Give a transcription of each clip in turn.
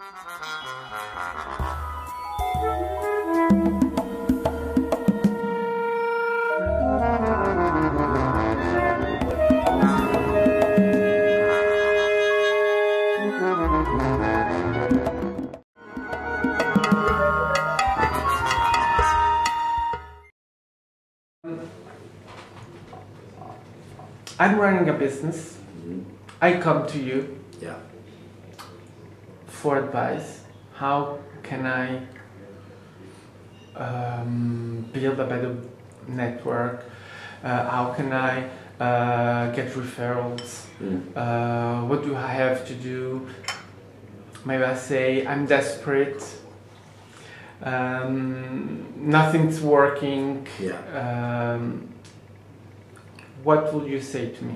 I'm running a business. I come to you for advice. How can I build a better network? How can I get referrals? What do I have to do? Maybe I say I'm desperate. Nothing's working. What will you say to me?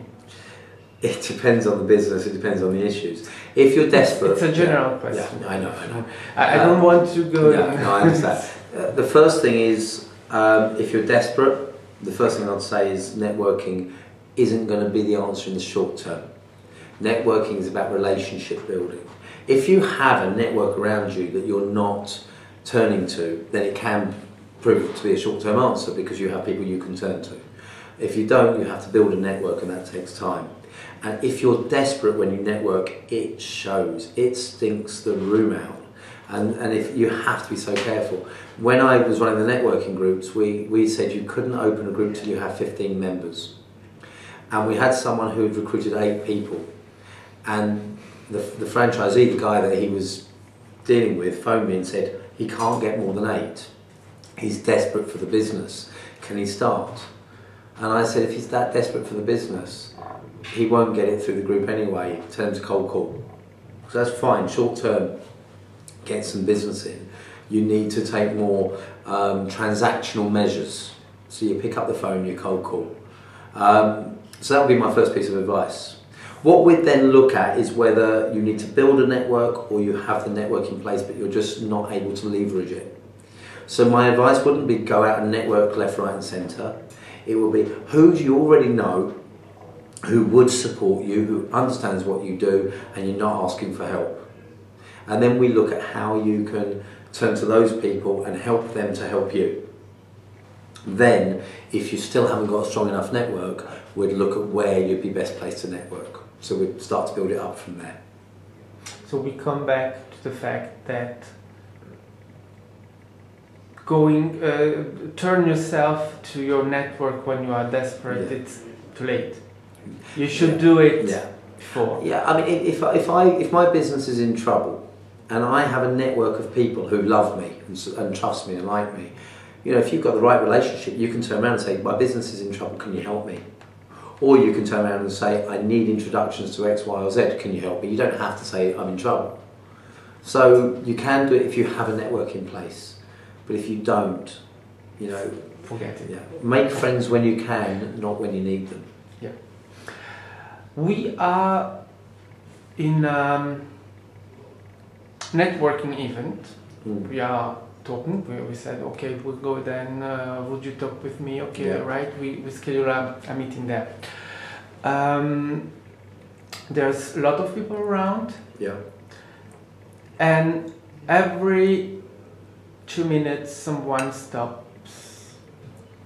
It depends on the business, it depends on the issues. If you're desperate... It's a general question. Yeah, I know. I don't want to go... No, I understand. The first thing is, if you're desperate, the first thing I'd say is networking isn't going to be the answer in the short term. Networking is about relationship building. If you have a network around you that you're not turning to, then it can prove to be a short-term answer because you have people you can turn to. If you don't, you have to build a network, and that takes time. And if you're desperate when you network, it shows. It stinks the room out. And if you have to be so careful. When I was running the networking groups, we said you couldn't open a group till you have 15 members. And we had someone who had recruited 8 people. And the franchisee, the guy that he was dealing with, phoned me and said, he can't get more than 8. He's desperate for the business. Can he start? And I said, if he's that desperate for the business, he won't get it through the group anyway. Tell him to cold call. So that's fine, short term, get some business in. You need to take more transactional measures. So you pick up the phone, you cold call. So that would be my first piece of advice. What we'd then look at is whether you need to build a network or you have the network in place but you're just not able to leverage it. So my advice wouldn't be go out and network left, right and centre. It will be who do you already know who would support you, who understands what you do, and you're not asking for help. And then we look at how you can turn to those people and help them to help you. Then, if you still haven't got a strong enough network, we'd look at where you'd be best placed to network. So we'd start to build it up from there. So we come back to the fact that turn yourself to your network when you are desperate, it's too late. You should do it before. Yeah, I mean, if my business is in trouble and I have a network of people who love me and trust me and like me, you know, if you've got the right relationship, you can turn around and say, my business is in trouble, can you help me? Or you can turn around and say, I need introductions to X, Y or Z, can you help me? You don't have to say, I'm in trouble. So you can do it if you have a network in place. But if you don't, you know, forget it. Yeah. Make friends when you can, not when you need them. Yeah. We are in a networking event. We are talking. We said, okay, we'll go then. Would you talk with me? Okay, right. We schedule a meeting there. There's a lot of people around. Yeah. And every 2 minutes, someone stops,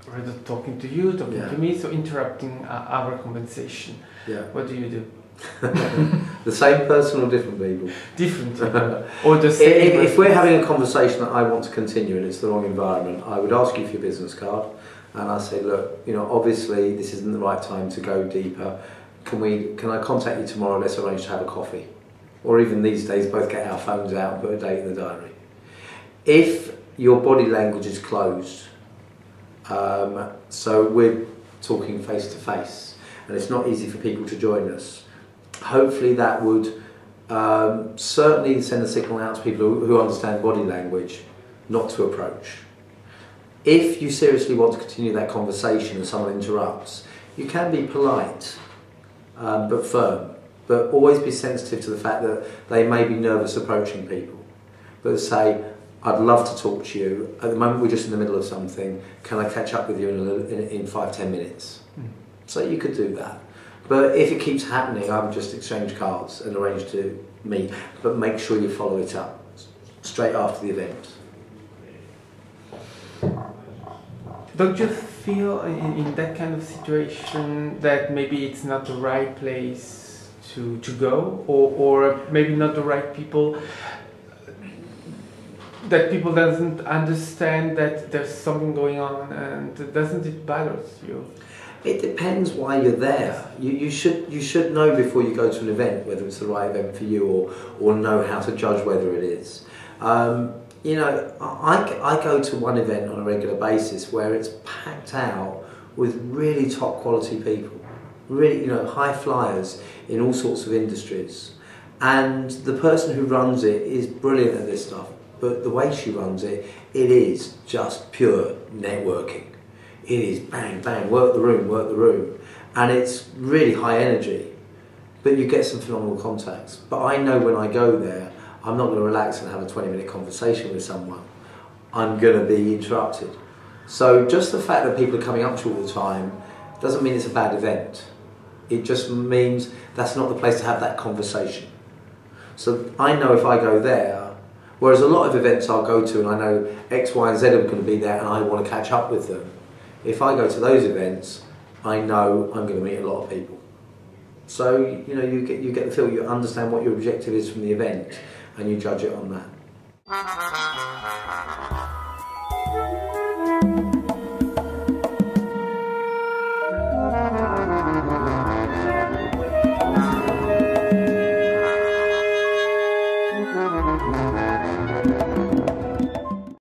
rather talking to you, talking to me, so interrupting our conversation. Yeah. What do you do? The same person or different people? Different people. Or the same. If we're having a conversation that I want to continue and it's the wrong environment, I would ask you for your business card, and I say, look, you know, obviously this isn't the right time to go deeper. Can I contact you tomorrow? Let's arrange to have a coffee. Or even these days, both get our phones out and put a date in the diary. If your body language is closed, so we're talking face to face, and it's not easy for people to join us, hopefully that would certainly send a signal out to people who understand body language not to approach. If you seriously want to continue that conversation and someone interrupts, you can be polite but firm, but always be sensitive to the fact that they may be nervous approaching people. But say, I'd love to talk to you. At the moment we're just in the middle of something. Can I catch up with you in 5-10 minutes? So you could do that. But if it keeps happening, I would just exchange cards and arrange to meet, but make sure you follow it up straight after the event. Don't you feel in that kind of situation that maybe it's not the right place to go, or maybe not the right people, that people doesn't understand that there's something going on, and doesn't it bother you? It depends why you're there. You should know before you go to an event whether it's the right event for you, or know how to judge whether it is. You know, I go to one event on a regular basis where it's packed out with really top quality people, really, you know, high flyers in all sorts of industries, and the person who runs it is brilliant at this stuff, but the way she runs it, it is just pure networking. It is bang, bang, work the room, and it's really high energy, but you get some phenomenal contacts. But I know when I go there, I'm not going to relax and have a 20-minute conversation with someone. I'm going to be interrupted. So just the fact that people are coming up to you all the time doesn't mean it's a bad event. It just means that's not the place to have that conversation. So I know if I go there, whereas a lot of events I'll go to and I know X, Y and Z are going to be there and I want to catch up with them. If I go to those events, I know I'm going to meet a lot of people. So, you know, you get the feel, you understand what your objective is from the event, and you judge it on that.